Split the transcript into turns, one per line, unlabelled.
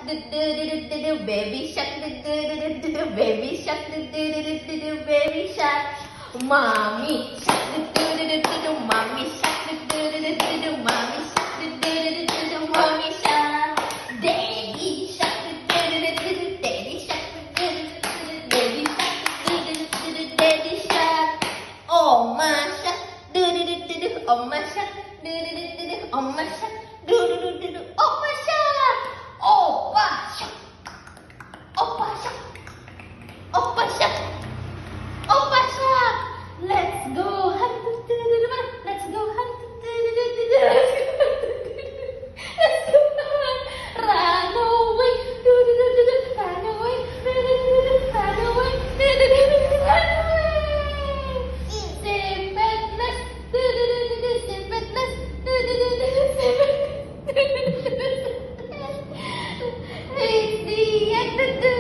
baby shark, baby shark, baby shark, mommy shark, mommy shark, mommy shark, mommy shark, daddy shark, daddy shark, daddy shark, daddy shark, Oma shark, Oma shark, Oma shark, Oma shark, Opa shark, Opa shark, Opa shark, Opa shark. Let's go hunt, let's go hunt, let's go hunt, run away, run away, run away, run away. Simpetness, simpetness, simpetness. It's the end.